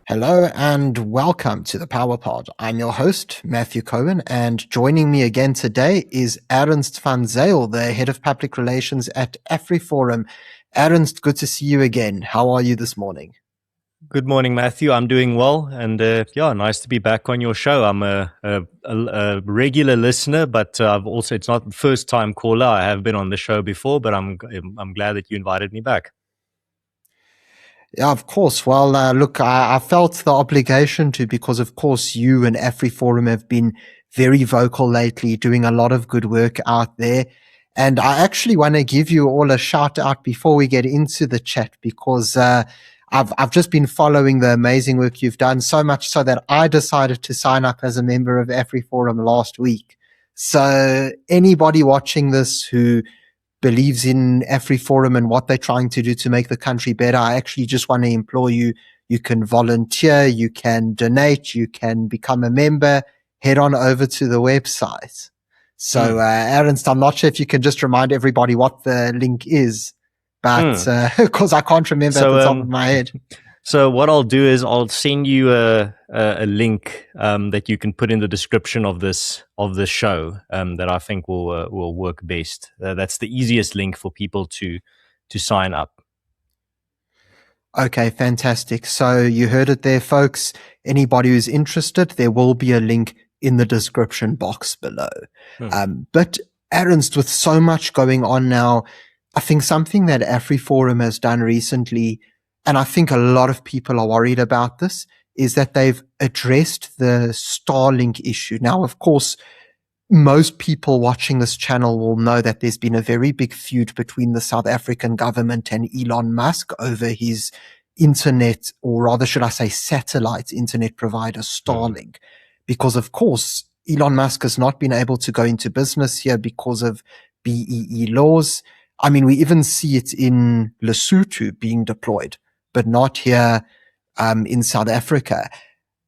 Hello and welcome to the Power Pod. I'm your host, Matthew Cohen, and joining me again today is Ernst van Zyl, the Head of Public Relations at AfriForum. Ernst, good to see you again. How are you this morning? Good morning, Matthew. I'm doing well, and nice to be back on your show. I'm a regular listener, but it's not the first time caller. I have been on the show before, but I'm glad that you invited me back. Yeah, of course. Well, look, I felt the obligation to because, of course, you and AfriForum have been very vocal lately, doing a lot of good work out there. And I actually want to give you all a shout out before we get into the chat because I've just been following the amazing work you've done, so much so that I decided to sign up as a member of AfriForum last week. So anybody watching this who believes in AfriForum and what they're trying to do to make the country better, I actually just want to implore you. You can volunteer, you can donate, you can become a member, head on over to the website. So, Ernst, I'm not sure if you can just remind everybody what the link is, but because I can't remember at the top of my head. So what I'll do is I'll send you a link that you can put in the description of this show that I think will work best. That's the easiest link for people to sign up. Okay, fantastic. So you heard it there, folks. Anybody who's interested, there will be a link in the description box below. But Ernst, with so much going on now, I think something that AfriForum has done recently, and I think a lot of people are worried about this, is that they've addressed the Starlink issue. Now, of course, most people watching this channel will know that there's been a very big feud between the South African government and Elon Musk over his internet, or rather, should I say, satellite internet provider, Starlink. Because, of course, Elon Musk has not been able to go into business here because of BEE laws. I mean, we even see it in Lesotho being deployed, but not here in South Africa.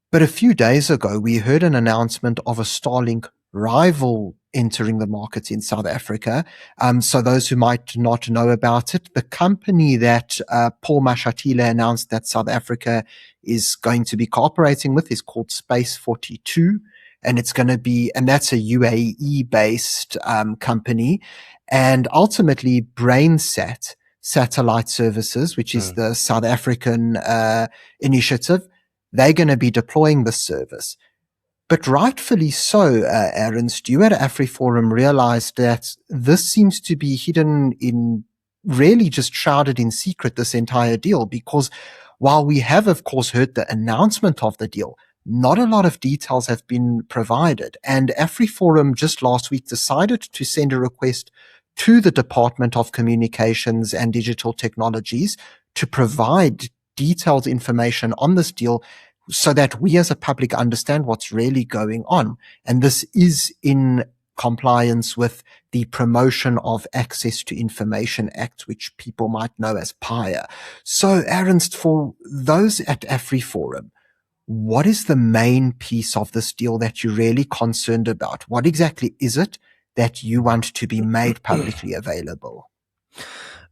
But a few days ago, we heard an announcement of a Starlink rival entering the market in South Africa. So those who might not know about it, the company that Paul Mashatile announced that South Africa is going to be cooperating with is called Space42. And it's going to be, and that's a UAE-based company. And ultimately, BrainSat Satellite Services, which is the South African initiative, they're going to be deploying this service. But rightfully so, Ernst, you at AfriForum realized that this seems to be hidden in, really just shrouded in secret, this entire deal, because while we have, of course, heard the announcement of the deal, not a lot of details have been provided. And AfriForum just last week decided to send a request to the Department of Communications and Digital Technologies to provide detailed information on this deal so that we as a public understand what's really going on. And this is in compliance with the Promotion of Access to Information Act, which people might know as PAIA. So, Ernst, for those at AfriForum, what is the main piece of this deal that you're really concerned about? What exactly is it that you want to be made publicly available?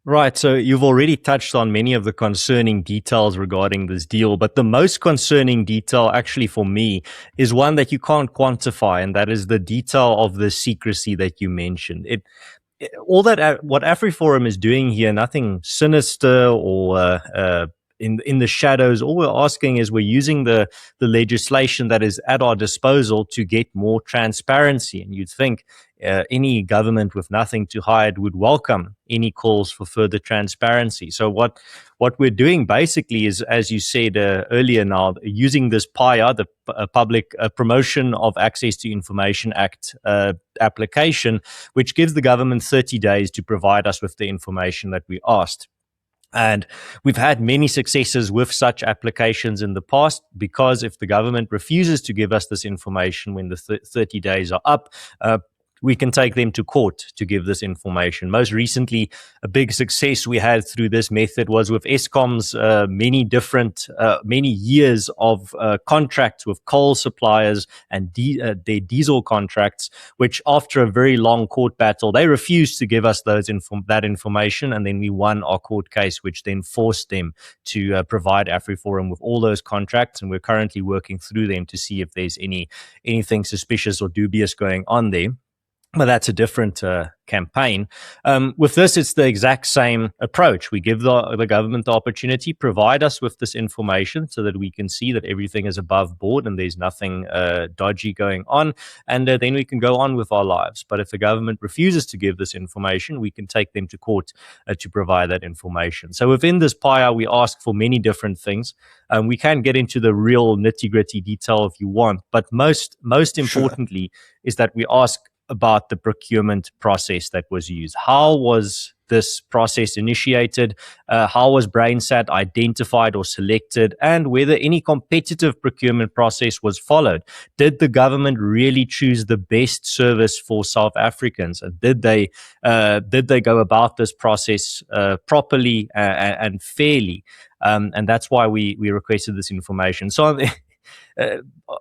Right. So you've already touched on many of the concerning details regarding this deal, but the most concerning detail actually for me is one that you can't quantify, and that is the detail of the secrecy that you mentioned. What AfriForum is doing here, nothing sinister or in the shadows. All we're asking is we're using the legislation that is at our disposal to get more transparency. And you'd think any government with nothing to hide would welcome any calls for further transparency. So what we're doing basically is, as you said earlier now, using this PAIA, the Public Promotion of Access to Information Act application, which gives the government 30 days to provide us with the information that we asked. And we've had many successes with such applications in the past, because if the government refuses to give us this information when the 30 days are up, we can take them to court to give this information. Most recently, a big success we had through this method was with Eskom's many years of contracts with coal suppliers and their diesel contracts, which after a very long court battle, they refused to give us that information, and then we won our court case, which then forced them to provide AfriForum with all those contracts, and we're currently working through them to see if there's anything suspicious or dubious going on there. But that's a different campaign. With this, it's the exact same approach. We give the government the opportunity, provide us with this information so that we can see that everything is above board and there's nothing dodgy going on, and then we can go on with our lives. But if the government refuses to give this information, we can take them to court to provide that information. So within this PAIA, we ask for many different things. We can get into the real nitty-gritty detail if you want, but most importantly is that we ask about the procurement process that was used. How was this process initiated? How was BrainSat identified or selected? And whether any competitive procurement process was followed. Did the government really choose the best service for South Africans? And did they go about this process properly and fairly? And that's why we requested this information. So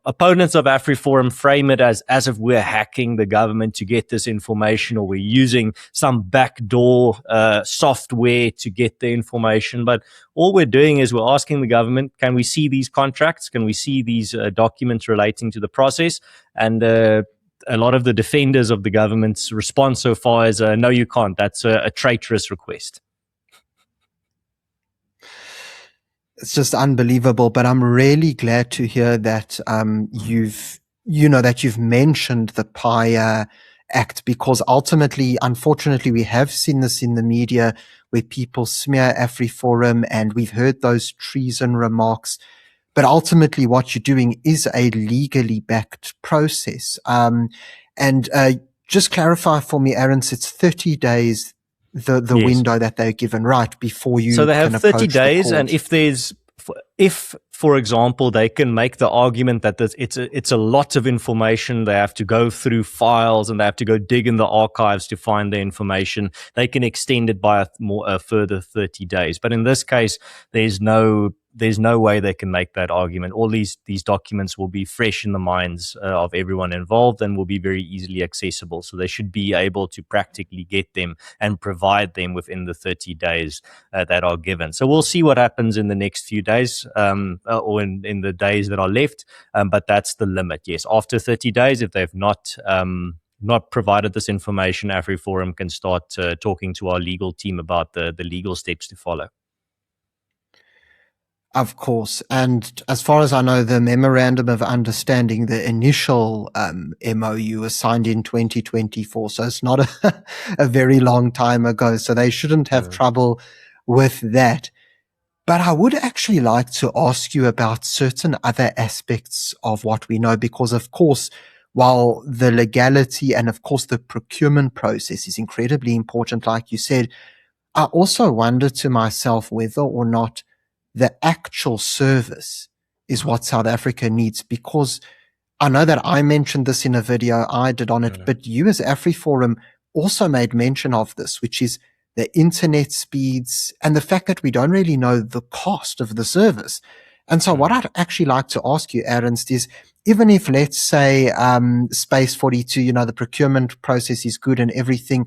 opponents of AfriForum frame it as if we're hacking the government to get this information, or we're using some backdoor software to get the information. But all we're doing is we're asking the government, can we see these contracts? Can we see these documents relating to the process? And a lot of the defenders of the government's response so far is, no, you can't. That's a traitorous request. It's just unbelievable, but I'm really glad to hear that you've mentioned the PAIA Act, because ultimately, unfortunately, we have seen this in the media where people smear AfriForum, and we've heard those treason remarks. But ultimately, what you're doing is a legally backed process. Just clarify for me, Arends, it's 30 days. The yes. window that they're given, right, before you so they have 30 days, and if for example they can make the argument that it's a lot of information, they have to go through files and they have to go dig in the archives to find the information, they can extend it by a further 30 days. But in this case, there's no way they can make that argument. All these documents will be fresh in the minds of everyone involved and will be very easily accessible. So they should be able to practically get them and provide them within the 30 days that are given. So we'll see what happens in the next few days or in the days that are left. But that's the limit. Yes, after 30 days, if they've not provided this information, AfriForum can start talking to our legal team about the legal steps to follow. Of course. And as far as I know, the Memorandum of Understanding, the initial MOU was signed in 2024. So it's not a very long time ago. So they shouldn't have trouble with that. But I would actually like to ask you about certain other aspects of what we know, because, of course, while the legality and, of course, the procurement process is incredibly important, like you said, I also wonder to myself whether or not the actual service is what South Africa needs, because I know that I mentioned this in a video I did on it, but you as AfriForum also made mention of this, which is the internet speeds and the fact that we don't really know the cost of the service. And so what I'd actually like to ask you, Arends, is even if, let's say, Space42, the procurement process is good and everything,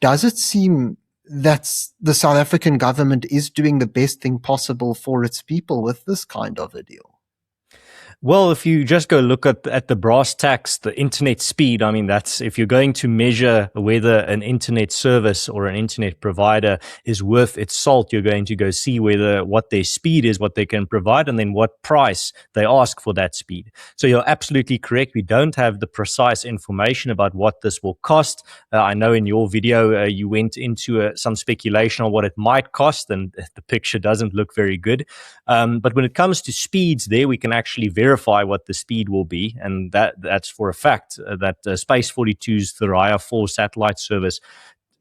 does it seem that the South African government is doing the best thing possible for its people with this kind of a deal? Well, if you just go look at the brass tacks, the internet speed, I mean, that's, if you're going to measure whether an internet service or an internet provider is worth its salt, you're going to go see what their speed is, what they can provide, and then what price they ask for that speed. So you're absolutely correct. We don't have the precise information about what this will cost. I know in your video, you went into some speculation on what it might cost, and the picture doesn't look very good. But when it comes to speeds there, we can actually verify what the speed will be, and that's for a fact that Space42's Thuraya 4 satellite service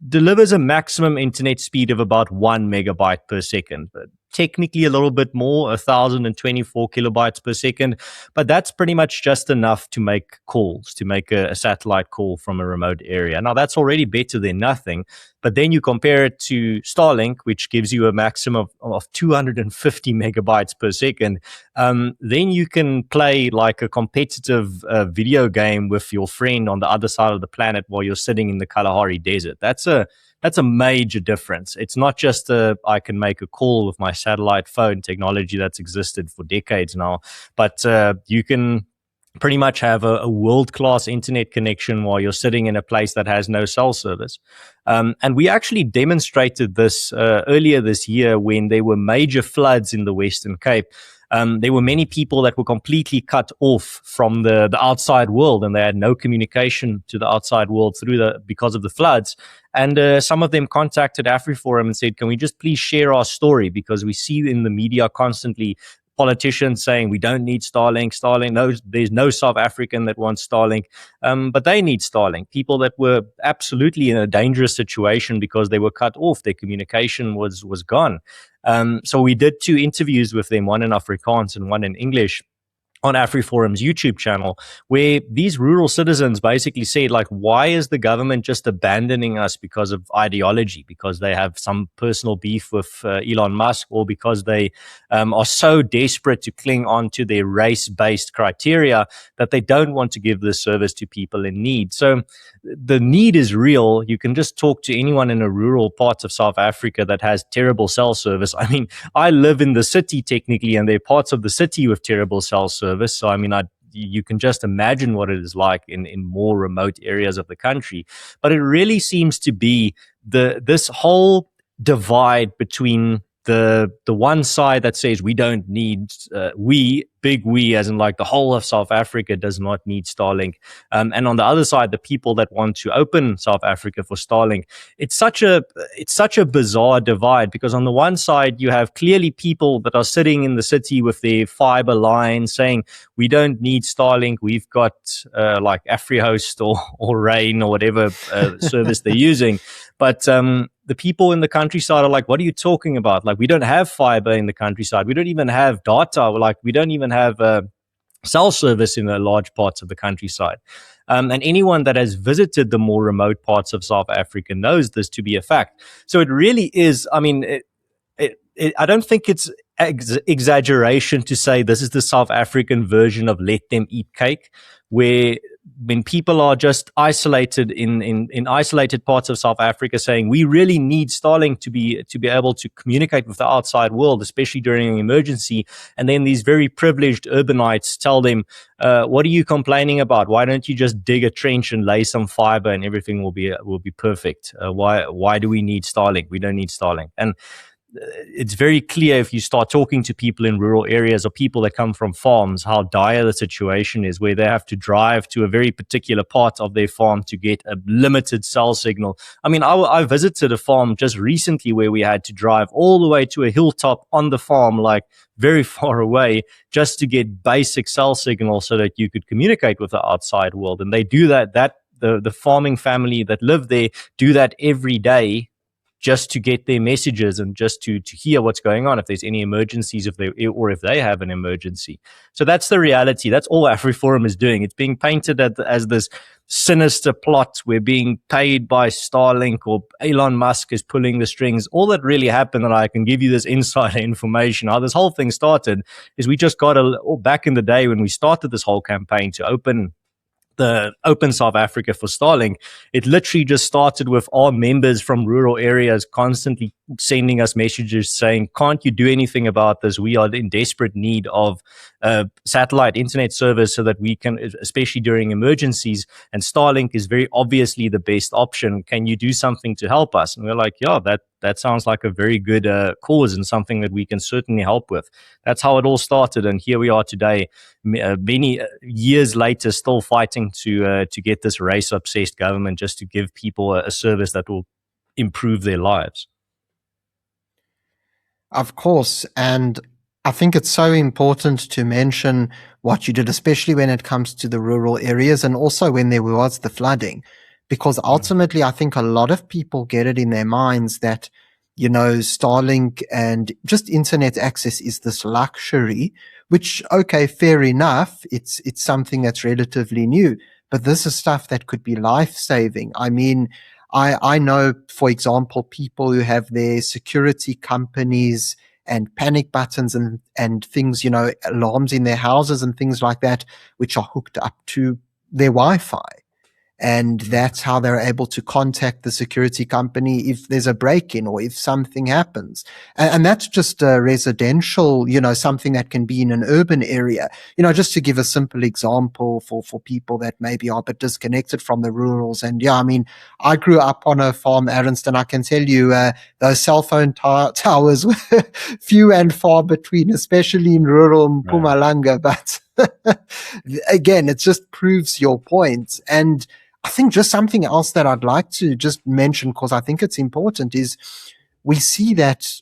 delivers a maximum internet speed of about 1 megabyte per second. But technically a little bit more, 1,024 kilobytes per second, but that's pretty much just enough to make calls, to make a satellite call from a remote area. Now, that's already better than nothing, but then you compare it to Starlink, which gives you a maximum of 250 megabytes per second. Then you can play like a competitive video game with your friend on the other side of the planet while you're sitting in the Kalahari Desert. That's a major difference. It's not just I can make a call with my satellite phone technology that's existed for decades now, but you can pretty much have a world-class internet connection while you're sitting in a place that has no cell service. And we actually demonstrated this earlier this year when there were major floods in the Western Cape. There were many people that were completely cut off from the outside world, and they had no communication to the outside world because of the floods. And some of them contacted AfriForum and said, can we just please share our story? Because we see in the media constantly politicians saying we don't need Starlink. There's no South African that wants Starlink, but they need Starlink. People that were absolutely in a dangerous situation because they were cut off, their communication was gone. So we did 2 interviews with them, one in Afrikaans and one in English, on AfriForum's YouTube channel, where these rural citizens basically said, like, why is the government just abandoning us because of ideology, because they have some personal beef with Elon Musk, or because they are so desperate to cling on to their race-based criteria that they don't want to give this service to people in need. So the need is real. You can just talk to anyone in a rural part of South Africa that has terrible cell service. I mean, I live in the city technically, and there are parts of the city with terrible cell service. So, I mean, you can just imagine what it is like in more remote areas of the country. But it really seems to be this whole divide between the one side that says we don't need, we as in like the whole of South Africa does not need Starlink, and on the other side, the people that want to open South Africa for Starlink. It's such a bizarre divide, because on the one side you have clearly people that are sitting in the city with their fiber line saying we don't need Starlink, we've got like AfriHost or Rain or whatever service they're using, but the people in the countryside are like, what are you talking about? Like, we don't have fiber in the countryside. We don't even have data. Like, we don't even have cell service in the large parts of the countryside. And anyone that has visited the more remote parts of South Africa knows this to be a fact. So it really is, I mean, I don't think it's exaggeration to say this is the South African version of let them eat cake, where when people are just isolated in isolated parts of South Africa saying we really need Starlink to be able to communicate with the outside world, especially during an emergency, and then these very privileged urbanites tell them, what are you complaining about? Why don't you just dig a trench and lay some fiber and everything will be perfect? Why do we need Starlink? We don't need Starlink. And it's very clear if you start talking to people in rural areas or people that come from farms, how dire the situation is, where they have to drive to a very particular part of their farm to get a limited cell signal. I mean, I visited a farm just recently where we had to drive all the way to a hilltop on the farm, like very far away, just to get basic cell signal so that you could communicate with the outside world. And they do that the farming family that live there do that every day, just to get their messages and just to hear what's going on, if there's any emergencies, if they have an emergency. So that's the reality. That's all AfriForum is doing. It's being painted as this sinister plot. We're being paid by Starlink, or Elon Musk is pulling the strings. All that really happened, and I can give you this insider information, how this whole thing started, is we just got back in the day when we started this whole campaign to open South Africa for Starlink, it literally just started with our members from rural areas constantly sending us messages saying, can't you do anything about this? We are in desperate need of satellite internet service so that we can, especially during emergencies, and Starlink is very obviously the best option. Can you do something to help us? And we're like, yeah, that sounds like a very good cause and something that we can certainly help with. That's how it all started, and here we are today, many years later, still fighting to get this race-obsessed government just to give people a service that will improve their lives. Of course, and I think it's so important to mention what you did, especially when it comes to the rural areas and also when there was the flooding, because ultimately I think a lot of people get it in their minds that Starlink and just internet access is this luxury, which, okay, fair enough. It's something that's relatively new, but this is stuff that could be life-saving. I mean, I know, for example, people who have their security companies and panic buttons and things, alarms in their houses and things like that, which are hooked up to their Wi-Fi. And that's how they're able to contact the security company if there's a break-in or if something happens. And that's just a residential, something that can be in an urban area. Just to give a simple example for people that maybe are a bit disconnected from the rurals. And yeah, I mean, I grew up on a farm, Ernst, and I can tell you those cell phone towers were few and far between, especially in rural Mpumalanga. But again, it just proves your point. And I think just something else that I'd like to just mention, because I think it's important, is we see that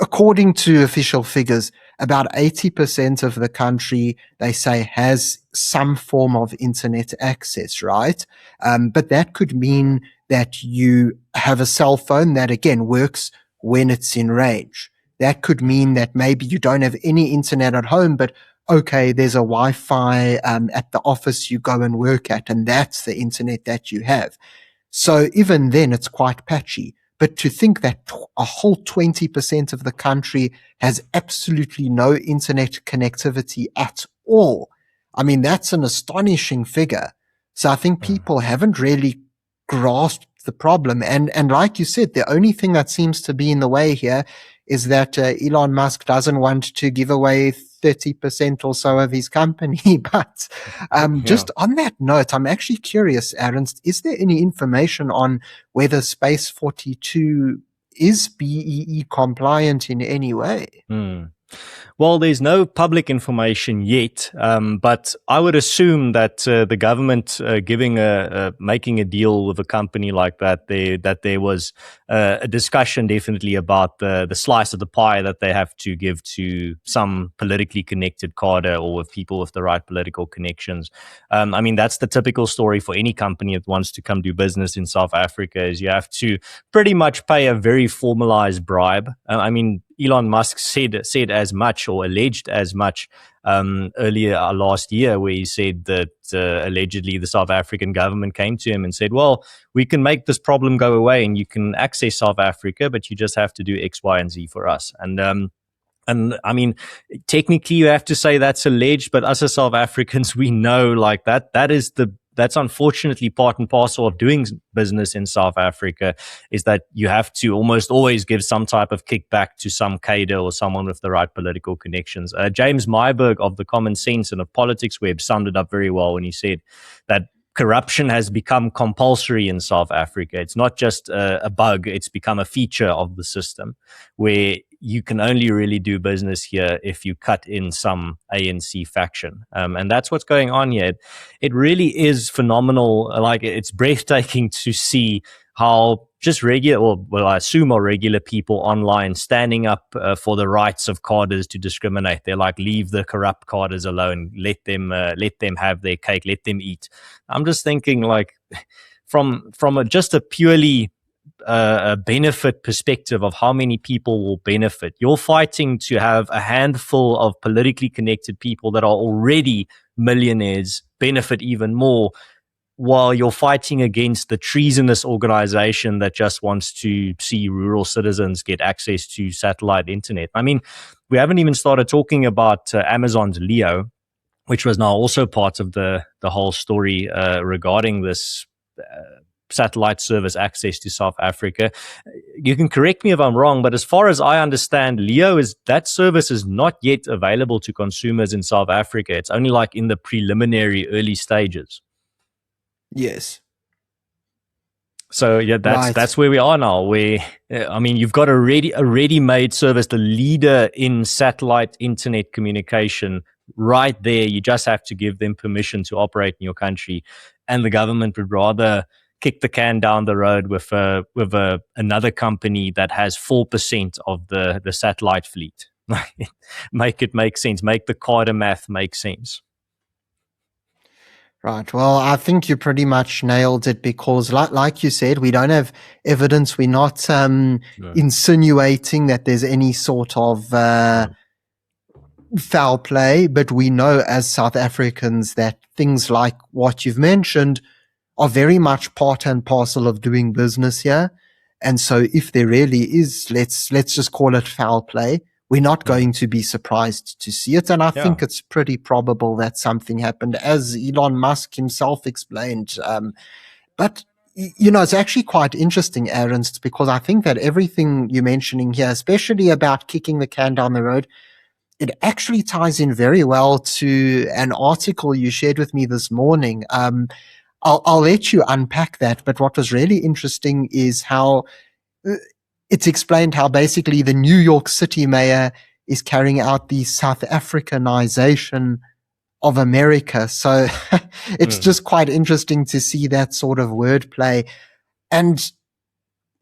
according to official figures, about 80% of the country, they say, has some form of internet access, right? But that could mean that you have a cell phone that, again, works when it's in range. That could mean that maybe you don't have any internet at home, but okay, there's a Wi-Fi at the office you go and work at, and that's the internet that you have. So even then, it's quite patchy. But to think that a whole 20% of the country has absolutely no internet connectivity at all, I mean, that's an astonishing figure. So I think people haven't really grasped the problem. And like you said, the only thing that seems to be in the way here is that Elon Musk doesn't want to give away 30% or so of his company. But just on that note, I'm actually curious, Ernst, is there any information on whether Space42 is BEE compliant in any way? Well, there's no public information yet, but I would assume that the government making a deal with a company like that, there was a discussion definitely about the slice of the pie that they have to give to some politically connected cadre or with people with the right political connections. I mean, that's the typical story for any company that wants to come do business in South Africa, is you have to pretty much pay a very formalized bribe. I mean, Elon Musk said as much, or alleged as much, earlier last year, where he said that allegedly the South African government came to him and said, well, we can make this problem go away and you can access South Africa, but you just have to do X, Y, and Z for us. And I mean, technically you have to say that's alleged, but us as South Africans, we know like that's unfortunately part and parcel of doing business in South Africa, is that you have to almost always give some type of kickback to some cadre or someone with the right political connections. James Myberg of the Common Sense and of Politics Web summed it up very well when he said that corruption has become compulsory in South Africa. It's not just a bug, it's become a feature of the system, where you can only really do business here if you cut in some ANC faction. And that's what's going on here. It really is phenomenal. Like, it's breathtaking to see how just regular, well, I assume are regular people online standing up for the rights of cadres to discriminate. They're like, leave the corrupt cadres alone. Let them have their cake. Let them eat. I'm just thinking, like, from just a purely a benefit perspective of how many people will benefit. You're fighting to have a handful of politically connected people that are already millionaires benefit even more, while you're fighting against the treasonous organization that just wants to see rural citizens get access to satellite internet. I mean, we haven't even started talking about Amazon's Leo, which was now also part of the whole story regarding this satellite service access to South Africa. You can correct me if I'm wrong, but as far as I understand, that service is not yet available to consumers in South Africa. It's only like in the preliminary early stages. Yes. So yeah, that's where we are now. I mean, you've got a ready-made service, the leader in satellite internet communication, right there. You just have to give them permission to operate in your country, and the government would rather kick the can down the road with another company that has 4% of the satellite fleet. Make it make sense. Make the cadre math make sense. Right. Well, I think you pretty much nailed it because, like you said, we don't have evidence. We're not insinuating that there's any sort of foul play, but we know as South Africans that things like what you've mentioned are very much part and parcel of doing business here. And so if there really is, let's just call it foul play, we're not going to be surprised to see it. And I think it's pretty probable that something happened, as Elon Musk himself explained. But, it's actually quite interesting, Ernst, because I think that everything you're mentioning here, especially about kicking the can down the road, it actually ties in very well to an article you shared with me this morning. I'll let you unpack that, but what was really interesting is how it's explained how basically the New York City mayor is carrying out the South Africanization of America. So it's just quite interesting to see that sort of wordplay. And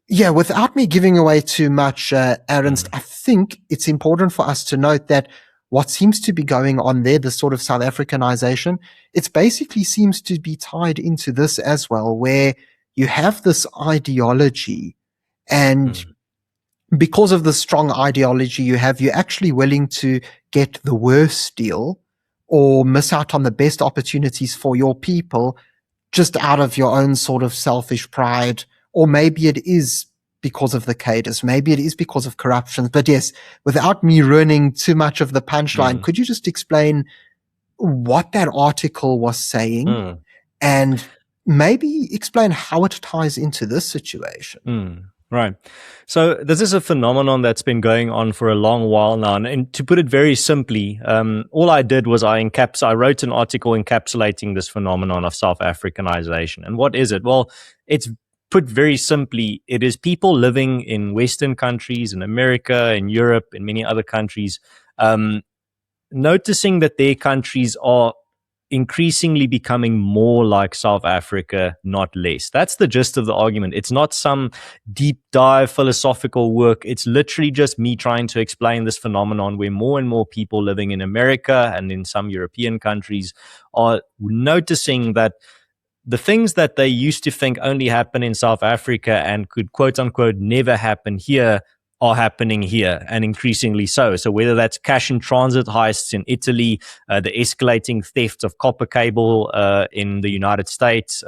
yeah, without me giving away too much, Ernst, I think it's important for us to note that what seems to be going on there, the sort of South Africanization, it basically seems to be tied into this as well, where you have this ideology, and because of the strong ideology you have, you're actually willing to get the worst deal or miss out on the best opportunities for your people just out of your own sort of selfish pride. Or maybe it is because of the cadres. Maybe it is because of corruption. But yes, without me ruining too much of the punchline, could you just explain what that article was saying and maybe explain how it ties into this situation? Right. So this is a phenomenon that's been going on for a long while now. And to put it very simply, all I did was I wrote an article encapsulating this phenomenon of South Africanization. And what is it? Well, it's put very simply, it is people living in Western countries, in America, in Europe, in many other countries, noticing that their countries are increasingly becoming more like South Africa, not less. That's the gist of the argument. It's not some deep dive philosophical work. It's literally just me trying to explain this phenomenon where more and more people living in America and in some European countries are noticing that the things that they used to think only happen in South Africa and could quote unquote never happen here are happening here, and increasingly so. So whether that's cash in transit heists in Italy, the escalating theft of copper cable in the United States,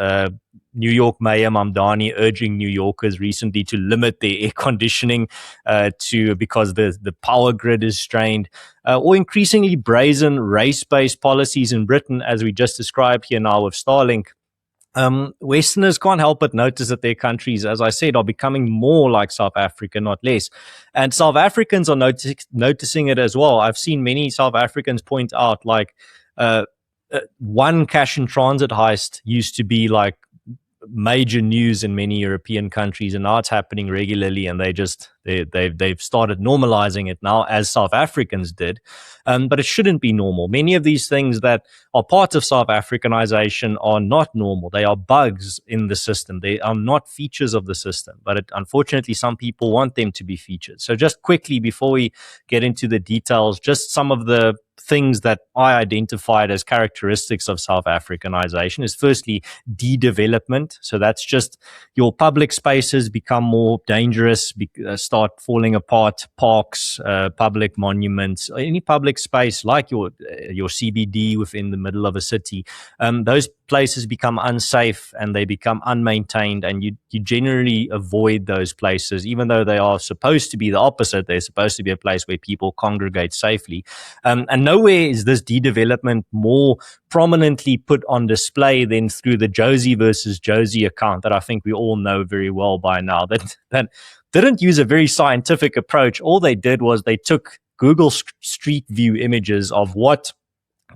New York Mayor Mamdani urging New Yorkers recently to limit their air conditioning because the power grid is strained, or increasingly brazen race-based policies in Britain, as we just described here now with Starlink. Westerners can't help but notice that their countries, as I said, are becoming more like South Africa, not less. And South Africans are noticing it as well. I've seen many South Africans point out, like, one cash in transit heist used to be like major news in many European countries, and now it's happening regularly, and they've started normalizing it now, as South Africans did. But it shouldn't be normal. Many of these things that are part of South Africanization are not normal. They are bugs in the system. They are not features of the system. But unfortunately, some people want them to be features. So just quickly, before we get into the details, just some of the things that I identified as characteristics of South Africanization is firstly de-development. So that's just your public spaces become more dangerous, start falling apart. Parks, public monuments, any public space like your CBD within the middle of a city, those places become unsafe and they become unmaintained, and you generally avoid those places, even though they are supposed to be the opposite. They're supposed to be a place where people congregate safely. And nowhere is this de-development more prominently put on display than through the Josie versus Josie account that I think we all know very well by now, that didn't use a very scientific approach. All they did was they took Google Street View images of what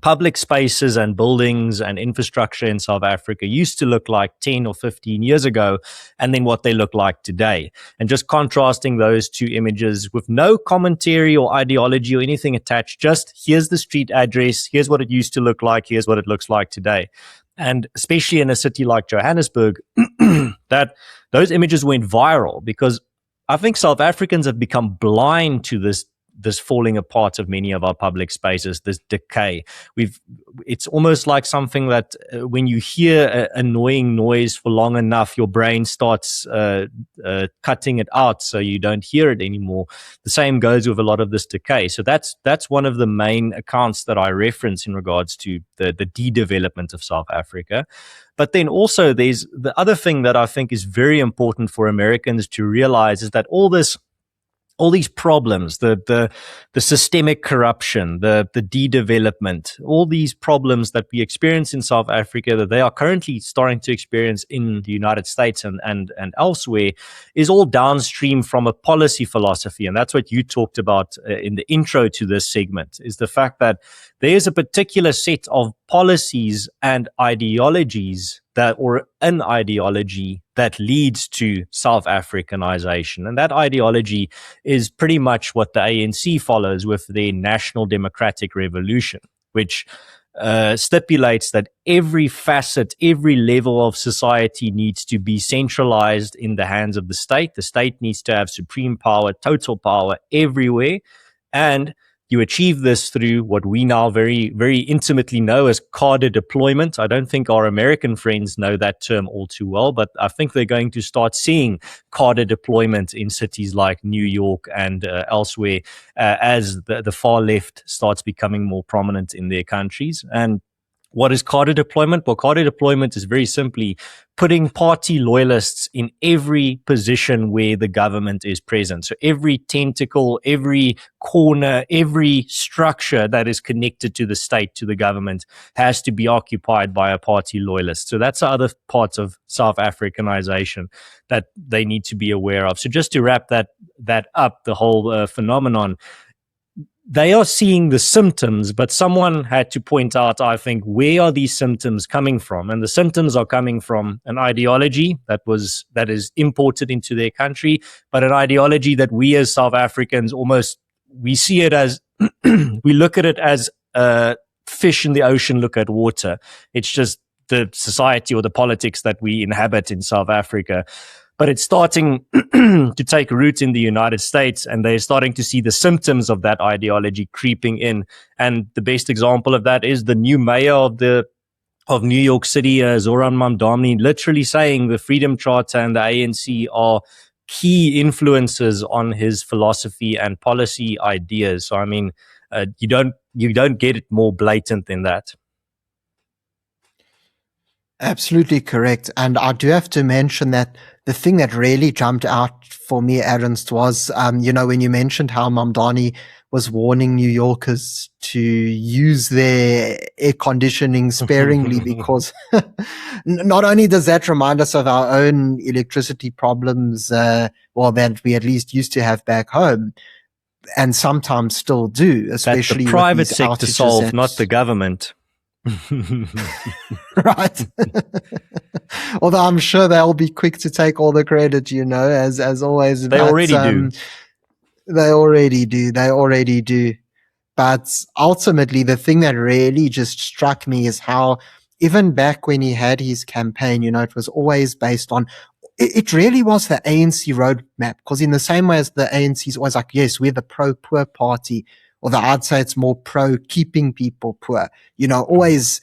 public spaces and buildings and infrastructure in South Africa used to look like 10 or 15 years ago, and then what they look like today. And just contrasting those two images with no commentary or ideology or anything attached, just here's the street address, here's what it used to look like, here's what it looks like today. And especially in a city like Johannesburg, that those images went viral because I think South Africans have become blind to this this falling apart of many of our public spaces, this decay. It's almost like something that when you hear an annoying noise for long enough, your brain starts cutting it out so you don't hear it anymore. The same goes with a lot of this decay. So that's one of the main accounts that I reference in regards to the de-development of South Africa. But then also there's the other thing that I think is very important for Americans to realize is that all these problems, the systemic corruption, the de-development, all these problems that we experience in South Africa, that they are currently starting to experience in the United States and elsewhere, is all downstream from a policy philosophy. And that's what you talked about in the intro to this segment, is the fact that there's a particular set of policies and ideologies or an ideology that leads to South Africanization. And that ideology is pretty much what the ANC follows with their National Democratic Revolution, which stipulates that every facet, every level of society needs to be centralized in the hands of the state. The state needs to have supreme power, total power everywhere. And you achieve this through what we now very, very intimately know as cadre deployment. I don't think our American friends know that term all too well, but I think they're going to start seeing cadre deployment in cities like New York and elsewhere as the far left starts becoming more prominent in their countries. And what is cadre deployment? Well, cadre deployment is very simply putting party loyalists in every position where the government is present. So every tentacle, every corner, every structure that is connected to the state, to the government, has to be occupied by a party loyalist. So that's the other part of South Africanization that they need to be aware of. So just to wrap that up, the whole phenomenon, they are seeing the symptoms, but someone had to point out, I think, where are these symptoms coming from? And the symptoms are coming from an ideology that is imported into their country, but an ideology that we as South Africans we see it as, we look at it as fish in the ocean look at water. It's just the society or the politics that we inhabit in South Africa. But it's starting to take root in the United States, and they're starting to see the symptoms of that ideology creeping in. And the best example of that is the new mayor of New York City, Zoran Mamdani, literally saying the Freedom Charter and the ANC are key influences on his philosophy and policy ideas. So, I mean, you don't get it more blatant than that. Absolutely correct. And I do have to mention that the thing that really jumped out for me, Ernst, was, when you mentioned how Mamdani was warning New Yorkers to use their air conditioning sparingly because not only does that remind us of our own electricity problems, that we at least used to have back home, and sometimes still do, especially that the private sector solve, not the government. Right. Although I'm sure they'll be quick to take all the credit, as always. They already do. They already do. But ultimately, the thing that really just struck me is how even back when he had his campaign, it was always based on, it really was the ANC roadmap. Because in the same way as the ANC is always like, yes, we're the pro-poor party, although I'd say it's more pro keeping people poor, always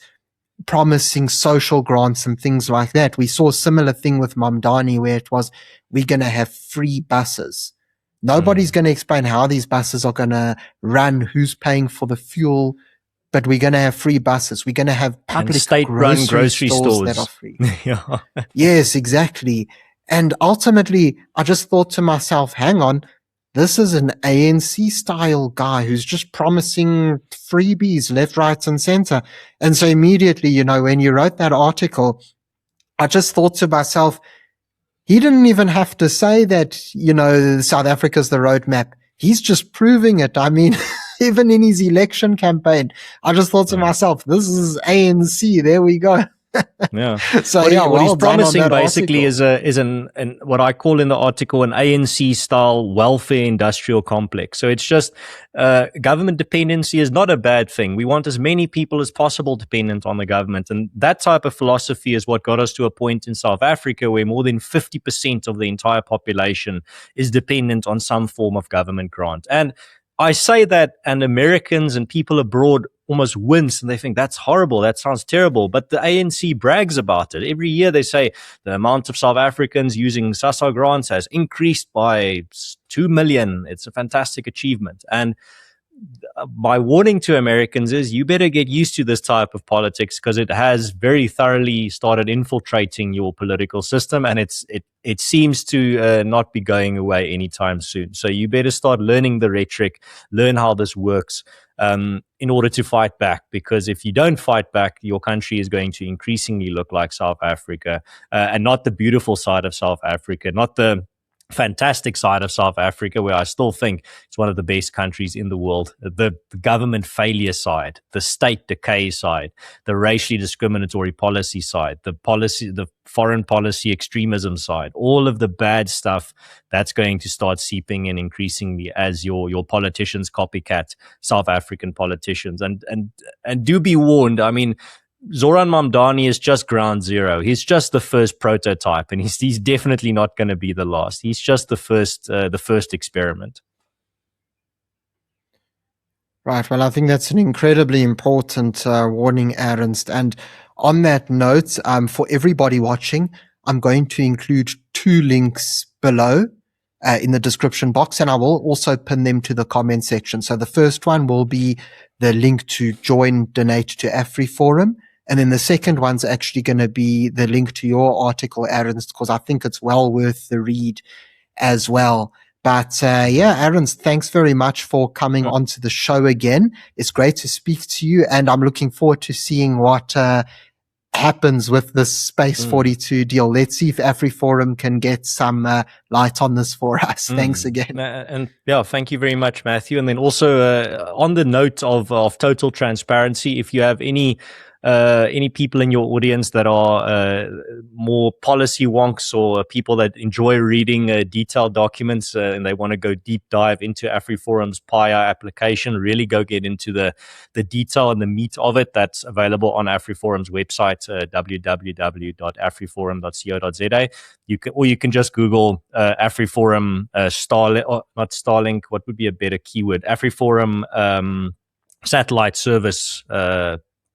promising social grants and things like that. We saw a similar thing with Mamdani where it was, we're going to have free buses. Nobody's going to explain how these buses are going to run, who's paying for the fuel, but we're going to have free buses. We're going to have public state-run grocery stores that are free. Yes, exactly. And ultimately, I just thought to myself, hang on, this is an ANC style guy who's just promising freebies left, right, and center. And so immediately, when you wrote that article, I just thought to myself, he didn't even have to say that, South Africa's the roadmap. He's just proving it. I mean, even in his election campaign, I just thought to myself, this is ANC. There we go. Yeah. So what he's promising basically is an what I call in the article an ANC style welfare industrial complex. So it's just government dependency is not a bad thing. We want as many people as possible dependent on the government, and that type of philosophy is what got us to a point in South Africa where more than 50% of the entire population is dependent on some form of government grant. And I say that, and Americans and people abroad almost wince and they think that's horrible, that sounds terrible. But the ANC brags about it. Every year they say the amount of South Africans using SASSA grants has increased by 2 million. It's a fantastic achievement. And my warning to Americans is you better get used to this type of politics because it has very thoroughly started infiltrating your political system, and it seems to not be going away anytime soon. So you better start learning the rhetoric, learn how this works in order to fight back, because if you don't fight back, your country is going to increasingly look like South Africa, and not the beautiful side of South Africa, not the fantastic side of South Africa, where I still think it's one of the best countries in the world. The government failure side, the state decay side, the racially discriminatory policy side, the foreign policy extremism side, all of the bad stuff that's going to start seeping in increasingly as your politicians copycat South African politicians. And do be warned. I mean, Zoran Mamdani is just ground zero. He's just the first prototype, and he's definitely not going to be the last. He's just the first experiment. Right. Well, I think that's an incredibly important warning, Ernst. And on that note, for everybody watching, I'm going to include 2 links below in the description box, and I will also pin them to the comment section. So the first one will be the link to donate to AfriForum. And then the second one's actually going to be the link to your article, Ernst, because I think it's well worth the read as well. But Ernst, thanks very much for coming onto the show again. It's great to speak to you, and I'm looking forward to seeing what happens with this Space42 deal. Let's see if AfriForum can get some light on this for us. Thanks again. And yeah, thank you very much, Matthew. And then also on the note of total transparency, if you have any people in your audience that are more policy wonks or people that enjoy reading detailed documents and they want to go deep dive into AfriForum's PAIA application, really go get into the detail and the meat of it, that's available on AfriForum's website, www.afriforum.co.za. You can just Google AfriForum Starlink, or not Starlink, what would be a better keyword? AfriForum satellite service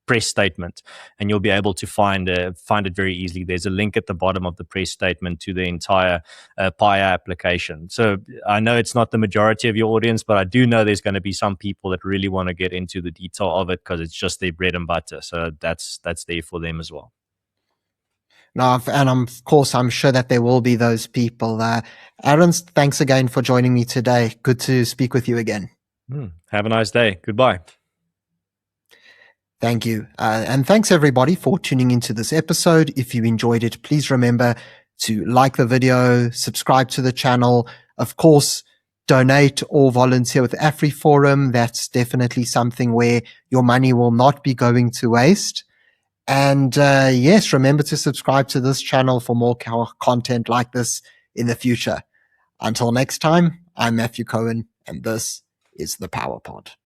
press statement, and you'll be able to find it very easily. There's a link at the bottom of the press statement to the entire PAIA application. So I know it's not the majority of your audience, but I do know there's going to be some people that really want to get into the detail of it because it's just their bread and butter. So that's there for them as well. No, and of course, I'm sure that there will be those people. Ernst, thanks again for joining me today. Good to speak with you again. Have a nice day. Goodbye. Thank you. And thanks everybody for tuning into this episode. If you enjoyed it, please remember to like the video, subscribe to the channel. Of course, donate or volunteer with AfriForum. That's definitely something where your money will not be going to waste. And yes, remember to subscribe to this channel for more content like this in the future. Until next time, I'm Matthew Cohen, and this is the Power Pod.